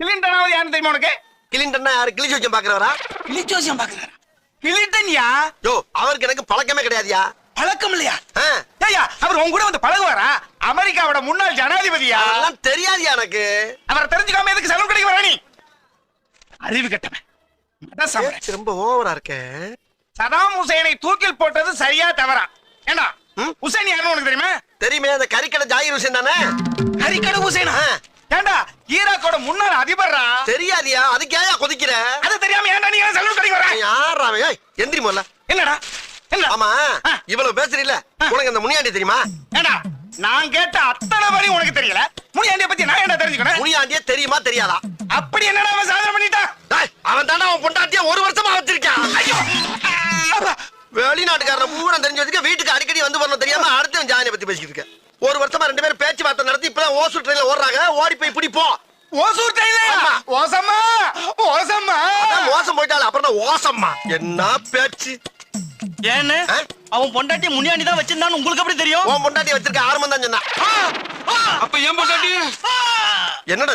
கிளின்டனாவது யாருன்னு தெரியுமா உனக்கு? கிளின்டன்னா யாரு? கிளி ஜோசியம் பாக்குறவரா? கிளிச்சோசியம் பாக்குறாரா? கிளின்டன்யா? யோ, அவருக்கு எனக்கு பழக்கமே கிடையாதுயா. பழக்கம் இல்லையா? ஆ, ஏய்யா, அவர் உங்க கூட வந்து பழகுவாரா? அமெரிக்காவோட முன்னாள் ஜனாதிபதியா? அதெல்லாம் தெரியாதுயா எனக்கு. அவரை தெரிஞ்சுக்காம எதுக்கு சலூன் கடைக்கு வரா நீ? அறிவு கட்டவன். அதான் சமரன். ரொம்ப ஓவரா இருக்கே. சதாம் ஹுசைனை தூக்கில் போட்டது சரியா தவறா? ஏண்டா ஹுசைன் யாருன்னு உனக்கு தெரியுமா? தெரியுமே, அந்த கறிக்கடை ஜாகிர் ஹுசேன் தானே? ஹரிக்கடை ஹுசைனா? ஆ. ஏண்டா ஈராக்கோட முன்னாள் அதிபர்ரா? தெரியாதியா? அதுக்கு ஏன் கொதிக்கிற? அது தெரியாம ஏன்டா நீங்க சலூன் கடைக்கு வர? யாரா அவன்? ஏய், எந்திரி முதல்ல. என்னடா? என்ன? ஆமா, ஆ. இவ்வளவு பேசுறீல்ல, உனக்கு அந்த முனியாண்டி தெரியுமா? ஏண்டா நான் கேட்ட அத்தனை வரையும் உனக்கு தெரியல. முனியாண்டிய பத்தி நான் என்ன தெரிஞ்சுக்கணும்? முனியாண்டியே தெரியுமா தெரியாதா? அப்படி என்னடா அவன் சாதனை பண்ணிட்டான்? டேய், அவன் தானே அவன் பொண்டாட்டிய ஒரு வருஷமா வச்சிருக்கான். ஐயோ! வெளிநாட்டுக்காரன் பூரா தெரிஞ்சு வச்சுக்க, வீட்டுக்கு அடிக்கடி வந்து வரணும் தெரியாம அடுத்த ஜானியை பத்தி பேசிக்கிட்டு இருக்க. ஒரு வருஷமா 2 பேரும் பேச்சுவார்த்தை நடத்தி இப்பதான் ஓசூர் ட்ரெயின்ல ஓடுறாங்க. ஓடி போய் பிடிப்போம். ஓசூர் டைல ஆமா. ஓசம்மா ஓசம்மா அதான் மோசம் போயிட்டால, அப்புறம் தான் ஓசம்மா. என்ன பேச்சு? ஏன்னு ஆ? அவன் பொண்டாட்டி முனியாண்டி தான் வச்சிருந்தான்னு உங்களுக்கு எப்படி தெரியும்? உன் பொண்டாட்டி வச்சிருக்க ஆரம்பம் தான் சொன்னா. அப்ப ஏன் பொண்டாட்டி? என்னடா